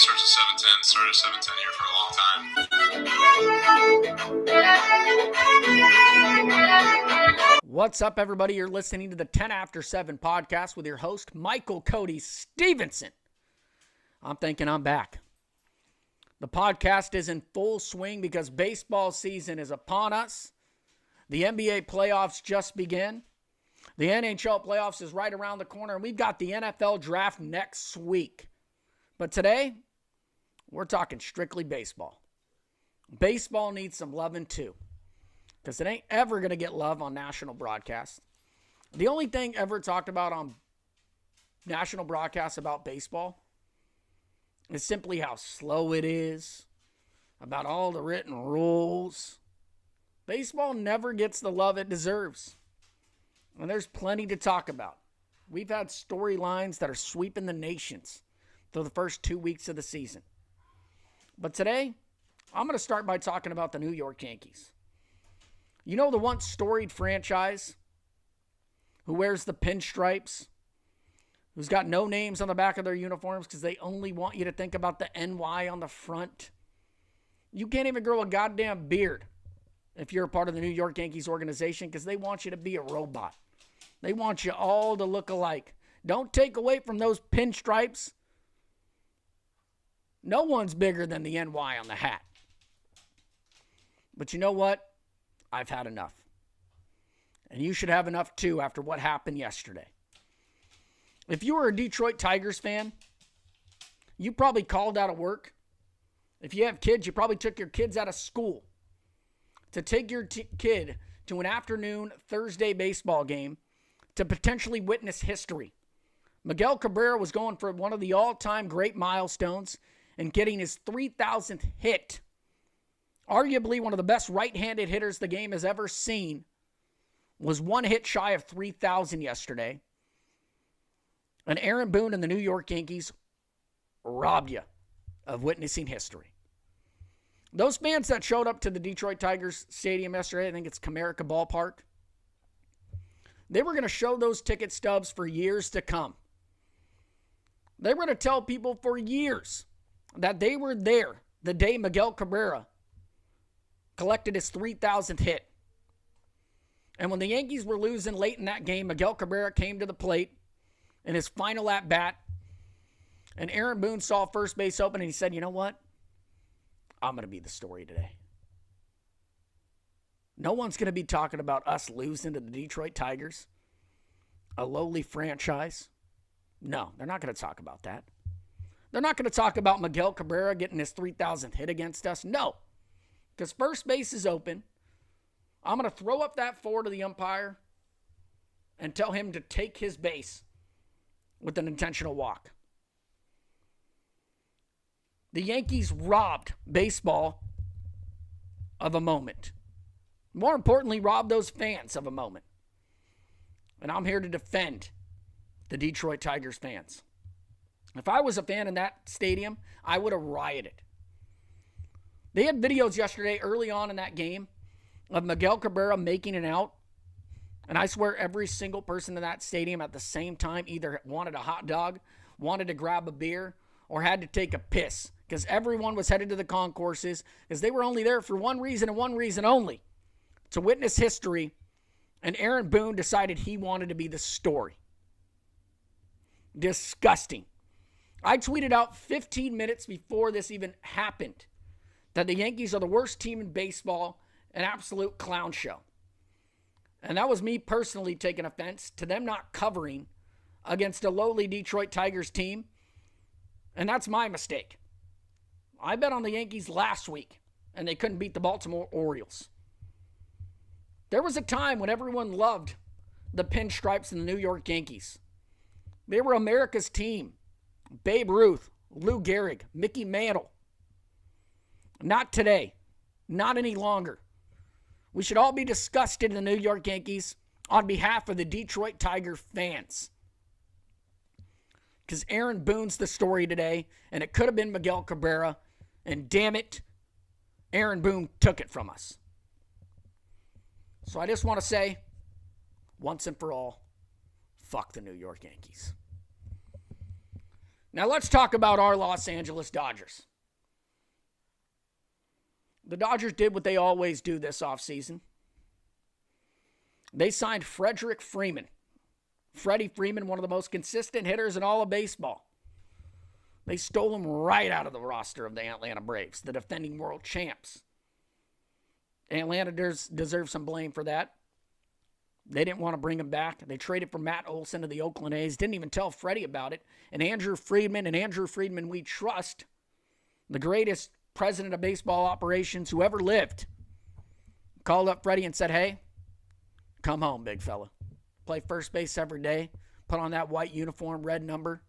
starts at 7:10. Started at 7:10 here for a long time. What's up, everybody? You're listening to the 10After7 podcast with your host, Michael Cody Stephenson. I'm thinking I'm back. The podcast is in full swing because baseball season is upon us. The NBA playoffs just began. The NHL playoffs is right around the corner, and we've got the NFL draft next week. But today, we're talking strictly baseball. Baseball needs some loving too, because it ain't ever going to get love on national broadcast. The only thing ever talked about on national broadcasts about baseball is simply how slow it is, about all the written rules. Baseball never gets the love it deserves. And there's plenty to talk about. We've had storylines that are sweeping the nations through the first 2 weeks of the season. But today, I'm going to start by talking about the New York Yankees. You know, the once storied franchise who wears the pinstripes, who's got no names on the back of their uniforms because they only want you to think about the NY on the front. You can't even grow a goddamn beard if you're a part of the New York Yankees organization because they want you to be a robot. They want you all to look alike. Don't take away from those pinstripes. No one's bigger than the NY on the hat. But you know what? I've had enough. And you should have enough too after what happened yesterday. If you were a Detroit Tigers fan, you probably called out of work. If you have kids, you probably took your kids out of school to take your kid to an afternoon Thursday baseball game to potentially witness history. Miguel Cabrera was going for one of the all-time great milestones and getting his 3,000th hit. Arguably one of the best right-handed hitters the game has ever seen. Was one hit shy of 3,000 yesterday. And Aaron Boone and the New York Yankees robbed you of witnessing history. Those fans that showed up to the Detroit Tigers stadium yesterday, I think it's Comerica Ballpark, they were going to show those ticket stubs for years to come. They were going to tell people for years that they were there the day Miguel Cabrera collected his 3,000th hit. And when the Yankees were losing late in that game, Miguel Cabrera came to the plate in his final at-bat, and Aaron Boone saw first base open, and he said, you know what? I'm going to be the story today. No one's going to be talking about us losing to the Detroit Tigers, a lowly franchise. No, they're not going to talk about that. They're not going to talk about Miguel Cabrera getting his 3,000th hit against us. No, because first base is open. I'm going to throw up that 4 to the umpire and tell him to take his base with an intentional walk. The Yankees robbed baseball of a moment. More importantly, robbed those fans of a moment. And I'm here to defend the Detroit Tigers fans. If I was a fan in that stadium, I would have rioted. They had videos yesterday early on in that game of Miguel Cabrera making it out. And I swear every single person in that stadium at the same time either wanted a hot dog, wanted to grab a beer, or had to take a piss. Because everyone was headed to the concourses because they were only there for one reason and one reason only. To witness history. And Aaron Boone decided he wanted to be the story. Disgusting. I tweeted out 15 minutes before this even happened that the Yankees are the worst team in baseball, an absolute clown show. And that was me personally taking offense to them not covering against a lowly Detroit Tigers team. And that's my mistake. I bet on the Yankees last week, and they couldn't beat the Baltimore Orioles. There was a time when everyone loved the pinstripes and the New York Yankees. They were America's team. Babe Ruth, Lou Gehrig, Mickey Mantle. Not today. Not any longer. We should all be disgusted in the New York Yankees on behalf of the Detroit Tiger fans. Because Aaron Boone's the story today, and it could have been Miguel Cabrera, and damn it, Aaron Boone took it from us. So I just want to say, once and for all, fuck the New York Yankees. Now let's talk about our Los Angeles Dodgers. The Dodgers did what they always do this offseason. They signed Frederick Freeman. Freddie Freeman, one of the most consistent hitters in all of baseball. They stole him right out of the roster of the Atlanta Braves, the defending world champs. Atlanta deserves some blame for that. They didn't want to bring him back. They traded for Matt Olson to the Oakland A's. Didn't even tell Freddie about it. And Andrew Friedman we trust, the greatest president of baseball operations who ever lived, called up Freddie and said, hey, come home, big fella. Play first base every day. Put on that white uniform, red number.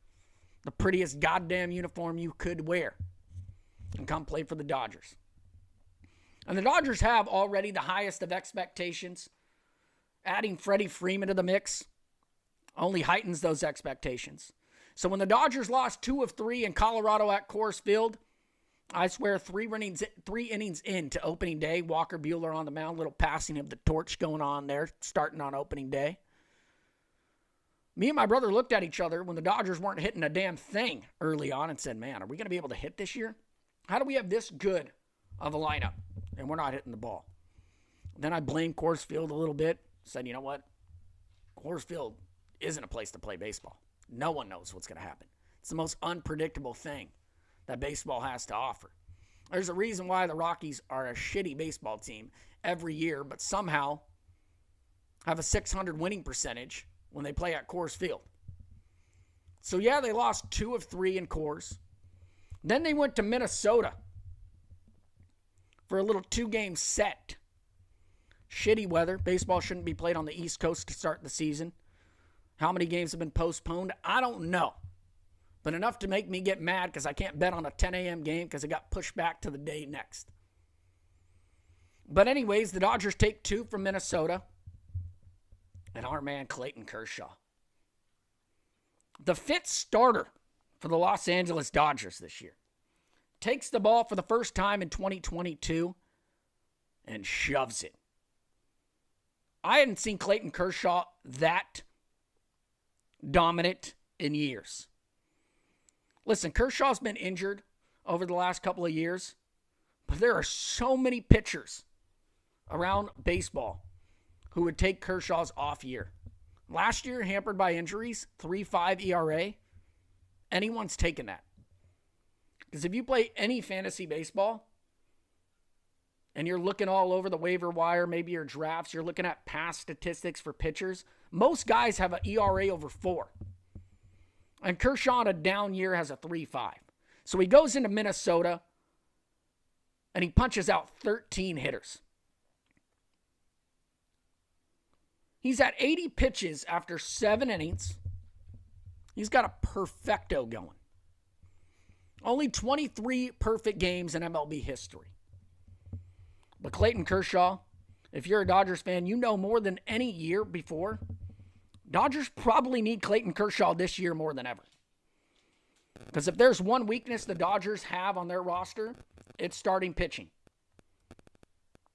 The prettiest goddamn uniform you could wear. And come play for the Dodgers. And the Dodgers have already the highest of expectations. Adding Freddie Freeman to the mix only heightens those expectations. So when the Dodgers lost 2 of 3 in Colorado at Coors Field, I swear 3 innings into opening day, Walker Buehler on the mound, little passing of the torch going on there, starting on opening day. Me and my brother looked at each other when the Dodgers weren't hitting a damn thing early on and said, man, are we going to be able to hit this year? How do we have this good of a lineup and we're not hitting the ball? Then I blamed Coors Field a little bit. Said, you know what? Coors Field isn't a place to play baseball. No one knows what's going to happen. It's the most unpredictable thing that baseball has to offer. There's a reason why the Rockies are a shitty baseball team every year, but somehow have a .600 winning percentage when they play at Coors Field. So yeah, they lost 2 of 3 in Coors. Then they went to Minnesota for a little 2-game set. Shitty weather. Baseball shouldn't be played on the East Coast to start the season. How many games have been postponed? I don't know. But enough to make me get mad because I can't bet on a 10 a.m. game because it got pushed back to the day next. But anyways, the Dodgers take 2 from Minnesota. And our man Clayton Kershaw. The 5th starter for the Los Angeles Dodgers this year. Takes the ball for the first time in 2022 and shoves it. I hadn't seen Clayton Kershaw that dominant in years. Listen, Kershaw's been injured over the last couple of years, but there are so many pitchers around baseball who would take Kershaw's off year. Last year, hampered by injuries, 3.5 ERA. Anyone's taken that. Because if you play any fantasy baseball, and you're looking all over the waiver wire, maybe your drafts, you're looking at past statistics for pitchers, most guys have an ERA over 4. And Kershaw in a down year has a 3.5. So he goes into Minnesota, and he punches out 13 hitters. He's at 80 pitches after 7 innings. He's got a perfecto going. Only 23 perfect games in MLB history. But Clayton Kershaw, if you're a Dodgers fan, you know more than any year before, Dodgers probably need Clayton Kershaw this year more than ever. Because if there's one weakness the Dodgers have on their roster, it's starting pitching.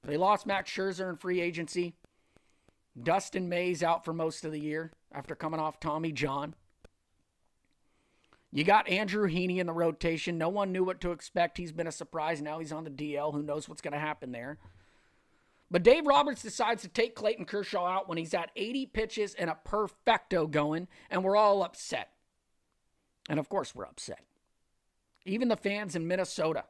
They lost Max Scherzer in free agency. Dustin May's out for most of the year after coming off Tommy John. You got Andrew Heaney in the rotation. No one knew what to expect. He's been a surprise. Now he's on the DL. Who knows what's going to happen there? But Dave Roberts decides to take Clayton Kershaw out when he's at 80 pitches and a perfecto going, and we're all upset. And of course we're upset. Even the fans in Minnesota.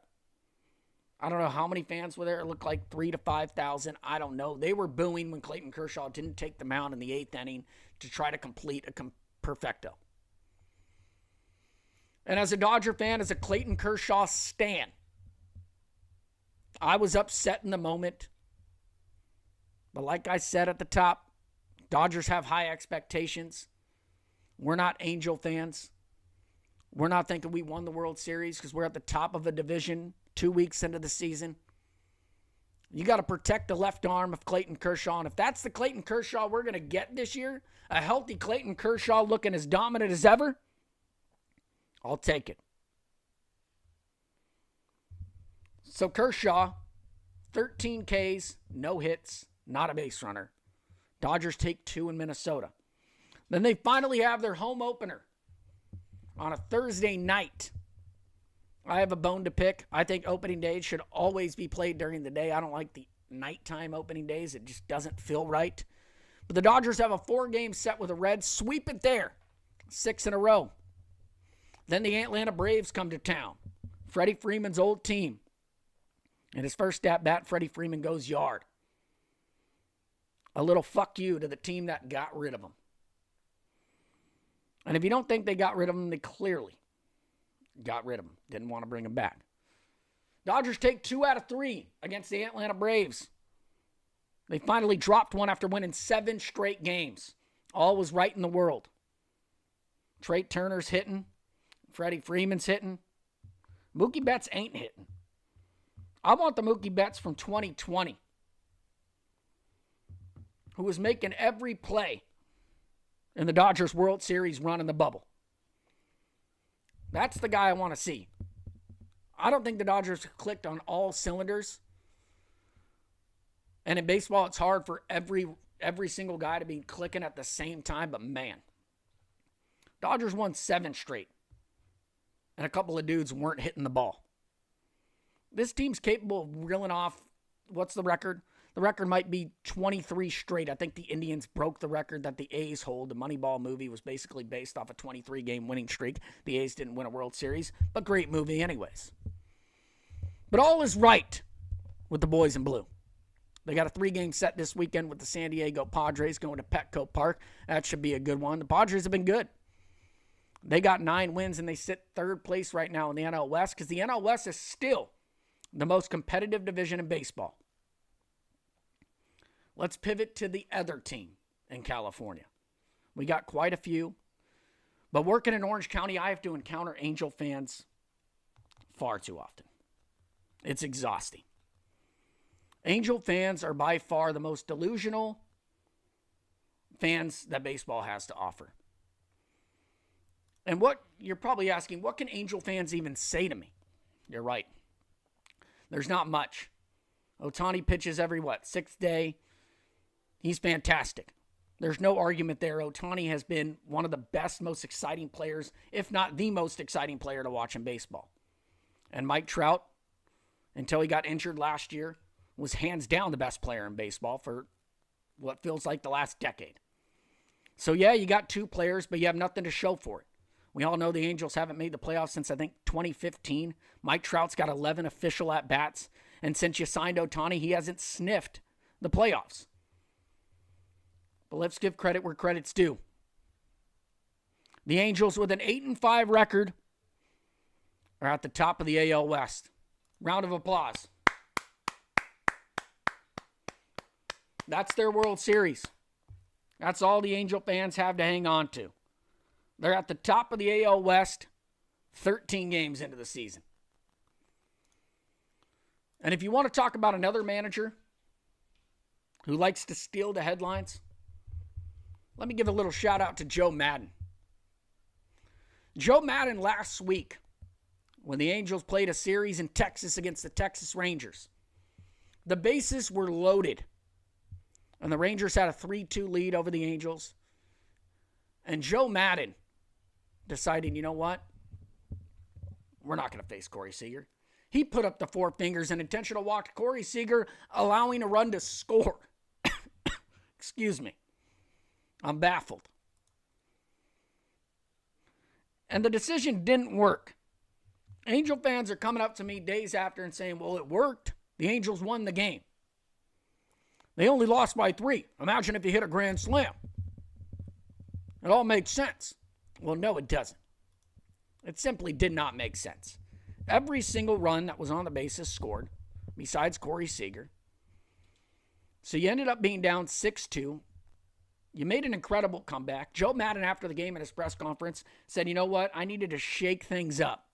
I don't know how many fans were there. It looked like 3,000 to 5,000. I don't know. They were booing when Clayton Kershaw didn't take the mound in the 8th inning to try to complete a perfecto. And as a Dodger fan, as a Clayton Kershaw stan, I was upset in the moment. But like I said at the top, Dodgers have high expectations. We're not Angel fans. We're not thinking we won the World Series because we're at the top of a division 2 weeks into the season. You got to protect the left arm of Clayton Kershaw. And if that's the Clayton Kershaw we're going to get this year, a healthy Clayton Kershaw looking as dominant as ever, I'll take it. So Kershaw, 13 Ks, no hits, not a base runner. Dodgers take 2 in Minnesota. Then they finally have their home opener on a Thursday night. I have a bone to pick. I think opening days should always be played during the day. I don't like the nighttime opening days. It just doesn't feel right. But the Dodgers have a 4-game set with the Reds. Sweep it there. 6 in a row. Then the Atlanta Braves come to town. Freddie Freeman's old team. In his first at-bat, Freddie Freeman goes yard. A little fuck you to the team that got rid of him. And if you don't think they got rid of him, they clearly got rid of him. Didn't want to bring him back. Dodgers take 2 out of 3 against the Atlanta Braves. They finally dropped one after winning 7 straight games. All was right in the world. Trey Turner's hitting. Freddie Freeman's hitting. Mookie Betts ain't hitting. I want the Mookie Betts from 2020, who was making every play in the Dodgers World Series run in the bubble. That's the guy I want to see. I don't think the Dodgers clicked on all cylinders. And in baseball, it's hard for every single guy to be clicking at the same time. But man, Dodgers won 7 straight. And a couple of dudes weren't hitting the ball. This team's capable of reeling off, what's the record? The record might be 23 straight. I think the Indians broke the record that the A's hold. The Moneyball movie was basically based off a 23-game winning streak. The A's didn't win a World Series, but great movie anyways. But all is right with the boys in blue. They got a 3-game set this weekend with the San Diego Padres going to Petco Park. That should be a good one. The Padres have been good. They got 9 wins, and they sit 3rd place right now in the NL West because the NL West is still the most competitive division in baseball. Let's pivot to the other team in California. We got quite a few. But working in Orange County, I have to encounter Angel fans far too often. It's exhausting. Angel fans are by far the most delusional fans that baseball has to offer. And what you're probably asking, what can Angel fans even say to me? You're right. There's not much. Ohtani pitches every, 6th day? He's fantastic. There's no argument there. Ohtani has been one of the best, most exciting players, if not the most exciting player to watch in baseball. And Mike Trout, until he got injured last year, was hands down the best player in baseball for what feels like the last decade. So yeah, you got 2 players, but you have nothing to show for it. We all know the Angels haven't made the playoffs since, I think, 2015. Mike Trout's got 11 official at-bats. And since you signed Ohtani, he hasn't sniffed the playoffs. But let's give credit where credit's due. The Angels, with an 8-5 record, are at the top of the AL West. Round of applause. That's their World Series. That's all the Angel fans have to hang on to. They're at the top of the AL West 13 games into the season. And if you want to talk about another manager who likes to steal the headlines, let me give a little shout out to Joe Madden. Joe Madden last week, when the Angels played a series in Texas against the Texas Rangers, the bases were loaded. And the Rangers had a 3-2 lead over the Angels. And Joe Madden decided, you know what? We're not going to face Corey Seager. He put up the 4 fingers and intentional walk to Corey Seager, allowing a run to score. Excuse me. I'm baffled. And the decision didn't work. Angel fans are coming up to me days after and saying, well, it worked. The Angels won the game. They only lost by 3. Imagine if you hit a grand slam. It all makes sense. Well, no, it doesn't. It simply did not make sense. Every single run that was on the bases scored, besides Corey Seager. So you ended up being down 6-2. You made an incredible comeback. Joe Madden, after the game at his press conference, said, you know what? I needed to shake things up.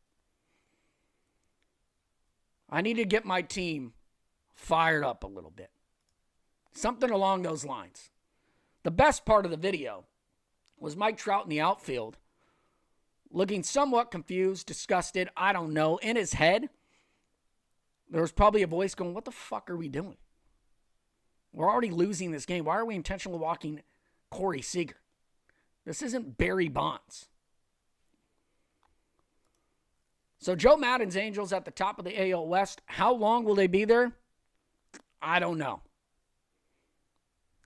I need to get my team fired up a little bit. Something along those lines. The best part of the video was Mike Trout in the outfield, looking somewhat confused, disgusted, I don't know. In his head, there was probably a voice going, what the fuck are we doing? We're already losing this game. Why are we intentionally walking Corey Seager? This isn't Barry Bonds. So Joe Madden's Angels at the top of the AL West. How long will they be there? I don't know.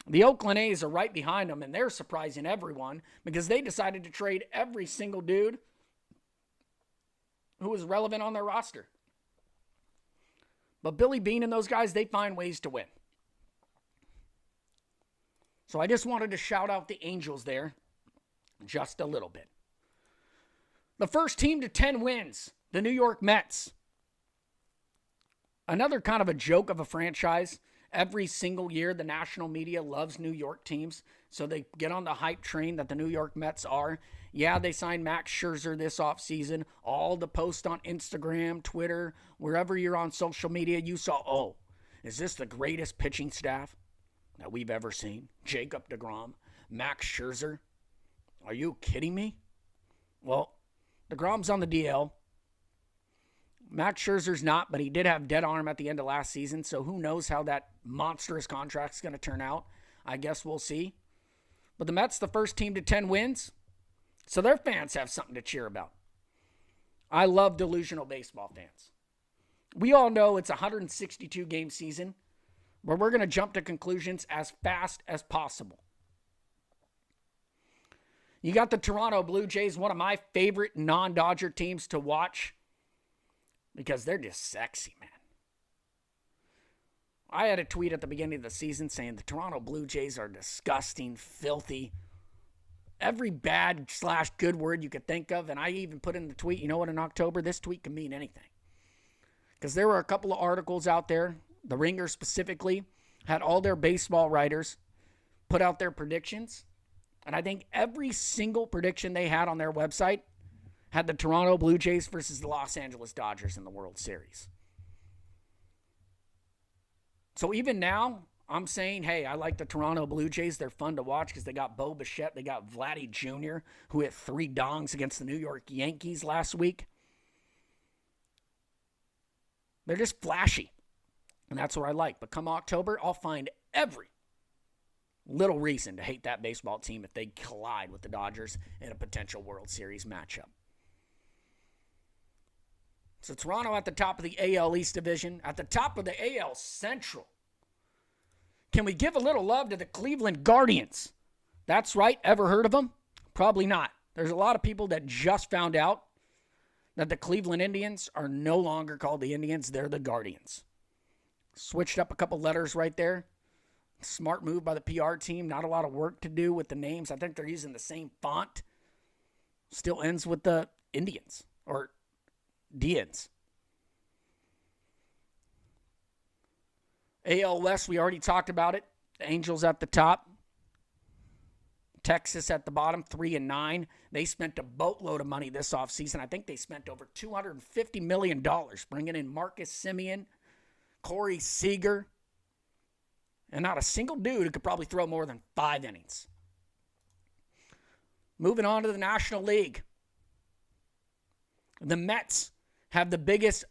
The Oakland A's are right behind them, and they're surprising everyone because they decided to trade every single dude who was relevant on their roster. But Billy Beane and those guys, they find ways to win. So I just wanted to shout out the Angels there just a little bit. The first team to 10 wins, the New York Mets. Another kind of a joke of a franchise. Every single year, the national media loves New York teams, so they get on the hype train that the New York Mets are. Yeah, they signed Max Scherzer this offseason. All the posts on Instagram, Twitter, wherever you're on social media, you saw, oh, is this the greatest pitching staff that we've ever seen? Jacob deGrom, Max Scherzer. Are you kidding me? Well, deGrom's on the DL. Max Scherzer's not, but he did have dead arm at the end of last season, so who knows how that monstrous contract's going to turn out. I guess we'll see. But the Mets, the first team to 10 wins, so their fans have something to cheer about. I love delusional baseball fans. We all know it's a 162-game season, where we're going to jump to conclusions as fast as possible. You got the Toronto Blue Jays, one of my favorite non-Dodger teams to watch, because they're just sexy, man. I had a tweet at the beginning of the season saying the Toronto Blue Jays are disgusting, filthy, every bad/good word you could think of. And I even put in the tweet, you know what, in October, this tweet can mean anything. Because there were a couple of articles out there, the Ringer specifically, had all their baseball writers put out their predictions. And I think every single prediction they had on their website had the Toronto Blue Jays versus the Los Angeles Dodgers in the World Series. So even now, I'm saying, hey, I like the Toronto Blue Jays. They're fun to watch because they got Bo Bichette. They got Vladdy Jr., who hit 3 dongs against the New York Yankees last week. They're just flashy. And that's what I like. But come October, I'll find every little reason to hate that baseball team if they collide with the Dodgers in a potential World Series matchup. So Toronto at the top of the AL East Division, at the top of the AL Central. Can we give a little love to the Cleveland Guardians? That's right. Ever heard of them? Probably not. There's a lot of people that just found out that the Cleveland Indians are no longer called the Indians. They're the Guardians. Switched up a couple letters right there. Smart move by the PR team. Not a lot of work to do with the names. I think they're using the same font. Still ends with the Indians or Dians. AL West, we already talked about it. The Angels at the top. Texas at the bottom, 3-9. They spent a boatload of money this offseason. I think they spent over $250 million bringing in Marcus Semien, Corey Seager, and not a single dude who could probably throw more than 5 innings. Moving on to the National League. The Mets have the biggest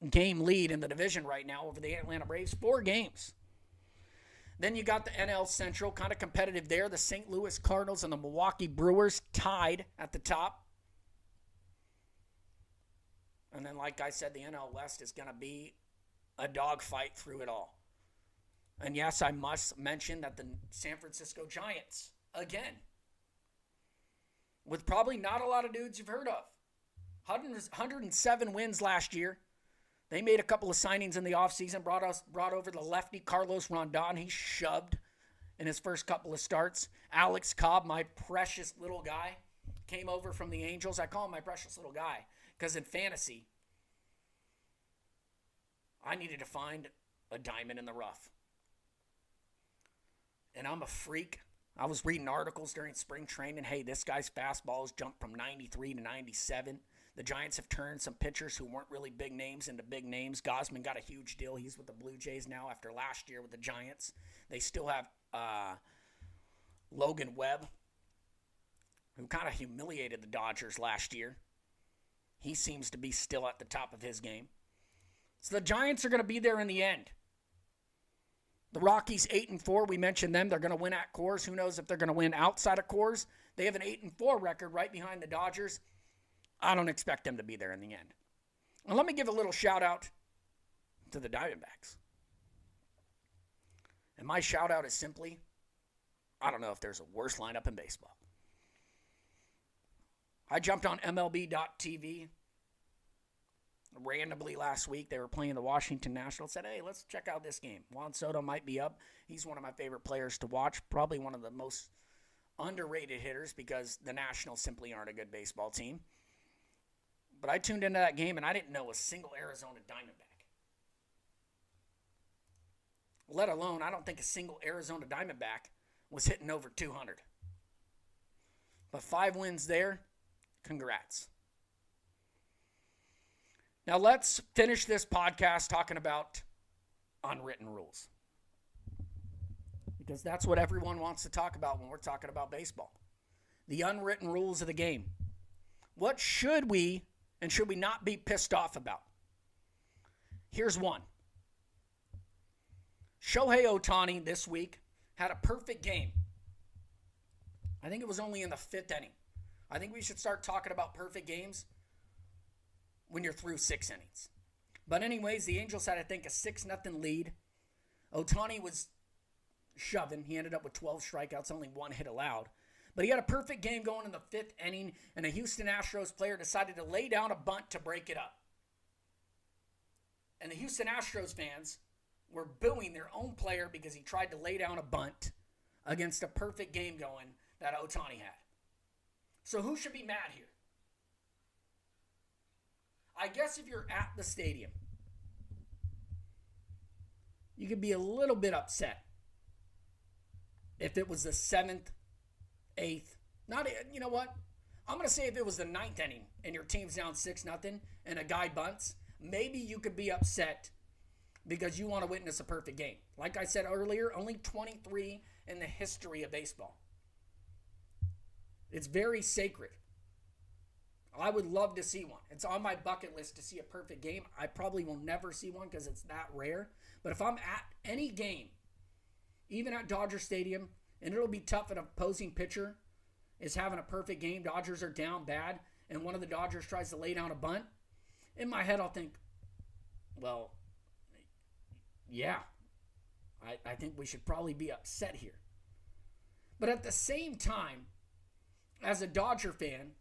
game lead in the division right now over the Atlanta Braves, 4 games. Then you got the NL Central, kind of competitive there. The St. Louis Cardinals and the Milwaukee Brewers tied at the top. And then, like I said, the NL West is going to be a dogfight through it all. And yes, I must mention that the San Francisco Giants, again, with probably not a lot of dudes you've heard of. 107 wins last year. They made a couple of signings in the offseason, brought over the lefty Carlos Rondon. He shoved in his first couple of starts. Alex Cobb, my precious little guy, came over from the Angels. I call him my precious little guy because in fantasy, I needed to find a diamond in the rough. And I'm a freak. I was reading articles during spring training. Hey, this guy's fastball has jumped from 93 to 97. The Giants have turned some pitchers who weren't really big names into big names. Gosman got a huge deal. He's with the Blue Jays now after last year with the Giants. They still have Logan Webb, who kind of humiliated the Dodgers last year. He seems to be still at the top of his game. So the Giants are going to be there in the end. The Rockies 8-4, we mentioned them. They're going to win at Coors. Who knows if they're going to win outside of Coors? They have an 8-4 record right behind the Dodgers I don't expect them to be there in the end. And let me give a little shout out to the Diamondbacks. And my shout out is simply, I don't know if there's a worse lineup in baseball. I jumped on MLB.tv randomly last week. They were playing the Washington Nationals. Said, hey, let's check out this game. Juan Soto might be up. He's one of my favorite players to watch. Probably one of the most underrated hitters because the Nationals simply aren't a good baseball team. But I tuned into that game, and I didn't know a single Arizona Diamondback. Let alone, I don't think a single Arizona Diamondback was hitting over 200. But 5 wins there. Congrats. Now let's finish this podcast talking about unwritten rules. Because that's what everyone wants to talk about when we're talking about baseball. The unwritten rules of the game. What should we and should we not be pissed off about? Here's one. Shohei Ohtani this week had a perfect game. I think it was only in the 5th inning. I think we should start talking about perfect games when you're through 6 innings. But anyways, the Angels had, I think, a 6-0 lead. Ohtani was shoving. He ended up with 12 strikeouts, only 1 hit allowed. But he had a perfect game going in the 5th inning, and a Houston Astros player decided to lay down a bunt to break it up. And the Houston Astros fans were booing their own player because he tried to lay down a bunt against a perfect game going that Ohtani had. So who should be mad here? I guess if you're at the stadium, you could be a little bit upset if it was the 7th, 8th. You know what? I'm going to say if it was the 9th inning and your team's down 6-0 and a guy bunts, maybe you could be upset because you want to witness a perfect game. Like I said earlier, only 23 in the history of baseball. It's very sacred. I would love to see one. It's on my bucket list to see a perfect game. I probably will never see one because it's that rare. But if I'm at any game, even at Dodger Stadium, and it'll be tough if an opposing pitcher is having a perfect game, Dodgers are down bad, and one of the Dodgers tries to lay down a bunt, in my head I'll think, well, yeah, I think we should probably be upset here. But at the same time, as a Dodger fan,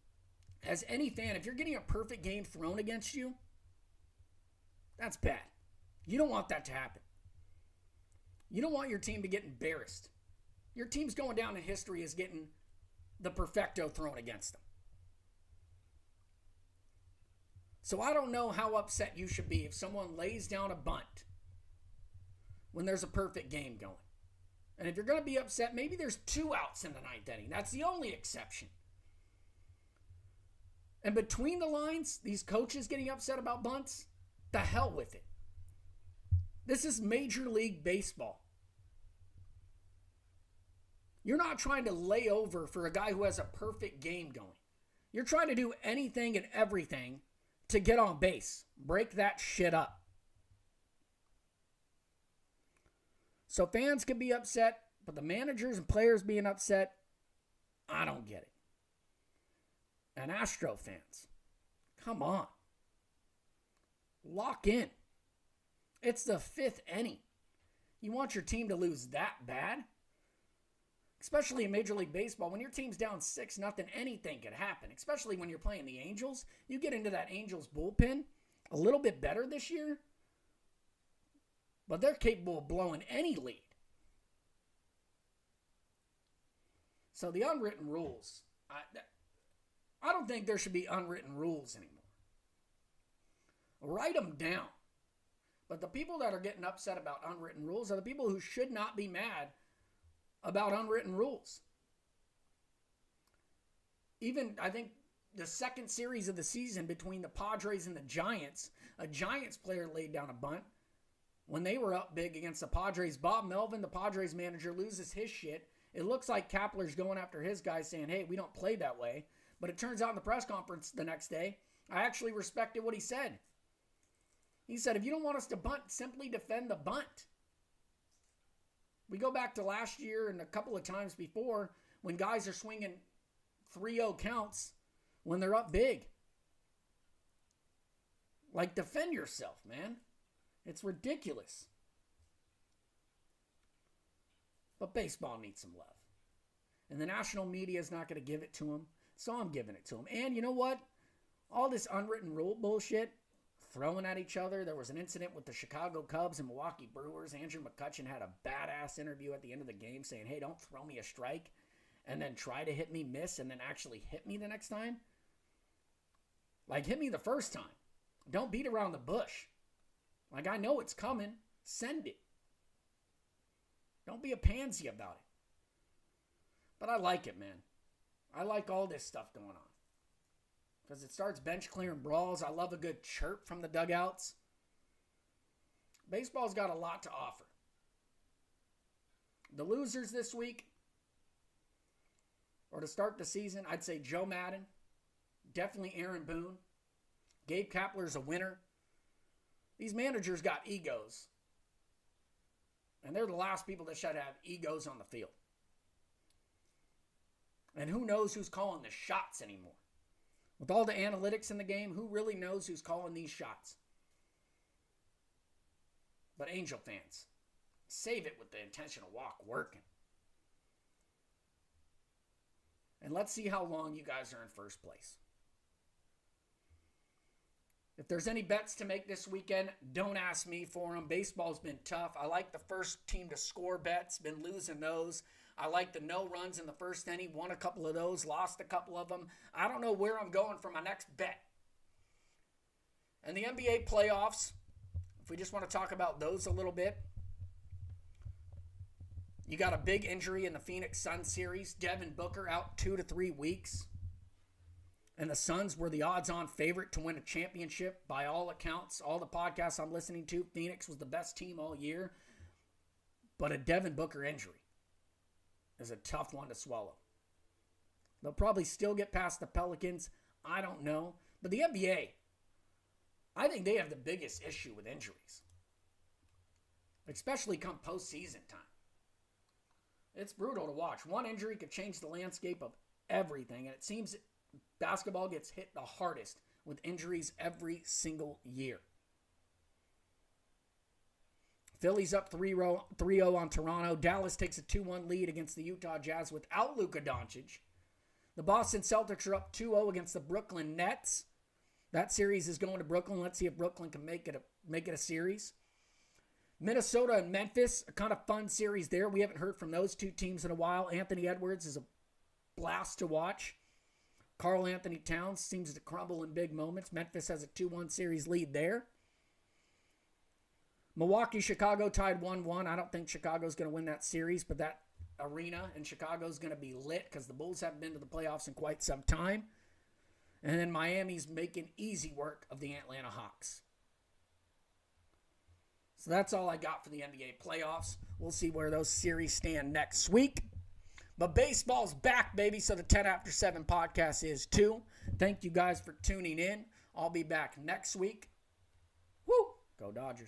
as any fan, if you're getting a perfect game thrown against you, that's bad. You don't want that to happen. You don't want your team to get embarrassed. Your team's going down in history as getting the perfecto thrown against them. So I don't know how upset you should be if someone lays down a bunt when there's a perfect game going. And if you're going to be upset, maybe there's 2 outs in the 9th inning. That's the only exception. And between the lines, these coaches getting upset about bunts, the hell with it. This is Major League Baseball. You're not trying to lay over for a guy who has a perfect game going. You're trying to do anything and everything to get on base. Break that shit up. So fans can be upset, but the managers and players being upset, I don't get it. And Astro fans, come on. Lock in. It's the 5th inning. You want your team to lose that bad? Especially in Major League Baseball, when your team's down 6-0, anything could happen. Especially when you're playing the Angels. You get into that Angels bullpen a little bit better this year, but they're capable of blowing any lead. So the unwritten rules, I don't think there should be unwritten rules anymore. Write them down. But the people that are getting upset about unwritten rules are the people who should not be mad about unwritten rules. Even, I think, the second series of the season between the Padres and the Giants, a Giants player laid down a bunt. When they were up big against the Padres, Bob Melvin, the Padres manager, loses his shit. It looks like Kapler's going after his guys saying, hey, we don't play that way. But it turns out in the press conference the next day, I actually respected what he said. He said, if you don't want us to bunt, simply defend the bunt. We go back to last year and a couple of times before when guys are swinging 3-0 counts when they're up big. Like, defend yourself, man. It's ridiculous. But baseball needs some love. And the national media is not going to give it to them, so I'm giving it to them. And you know what? All this unwritten rule bullshit, throwing at each other. There was an incident with the Chicago Cubs and Milwaukee Brewers. Andrew McCutchen had a badass interview at the end of the game saying, hey, don't throw me a strike and then try to hit me, miss, and then actually hit me the next time. Like, hit me the first time. Don't beat around the bush. Like, I know it's coming. Send it. Don't be a pansy about it. But I like it, man. I like all this stuff going on. Because it starts bench clearing brawls. I love a good chirp from the dugouts. Baseball's got a lot to offer. The losers this week, or to start the season, I'd say Joe Madden. Definitely Aaron Boone. Gabe Kapler's a winner. These managers got egos. And they're the last people that should have egos on the field. And who knows who's calling the shots anymore? With all the analytics in the game, who really knows who's calling these shots? But Angel fans, save it with the intentional walk working. And let's see how long you guys are in first place. If there's any bets to make this weekend, don't ask me for them. Baseball's been tough. I like the first team to score bets. Been losing those. I like the no runs in the first inning. Won a couple of those. Lost a couple of them. I don't know where I'm going for my next bet. And the NBA playoffs, if we just want to talk about those a little bit. You got a big injury in the Phoenix Suns series. Devin Booker out 2 to 3 weeks. And the Suns were the odds-on favorite to win a championship by all accounts. All the podcasts I'm listening to, Phoenix was the best team all year. But a Devin Booker injury is a tough one to swallow. They'll probably still get past the Pelicans. I don't know. But the NBA, I think they have the biggest issue with injuries. Especially come postseason time. It's brutal to watch. One injury could change the landscape of everything. And it seems basketball gets hit the hardest with injuries every single year. Philly's up 3-0 on Toronto. Dallas takes a 2-1 lead against the Utah Jazz without Luka Doncic. The Boston Celtics are up 2-0 against the Brooklyn Nets. That series is going to Brooklyn. Let's see if Brooklyn can make it a series. Minnesota and Memphis, a kind of fun series there. We haven't heard from those two teams in a while. Anthony Edwards is a blast to watch. Karl Anthony Towns seems to crumble in big moments. Memphis has a 2-1 series lead there. Milwaukee, Chicago tied 1-1. I don't think Chicago's going to win that series, but that arena in Chicago is going to be lit because the Bulls haven't been to the playoffs in quite some time. And then Miami's making easy work of the Atlanta Hawks. So that's all I got for the NBA playoffs. We'll see where those series stand next week. But baseball's back, baby, so the 10 After 7 podcast is too. Thank you guys for tuning in. I'll be back next week. Woo! Go Dodgers.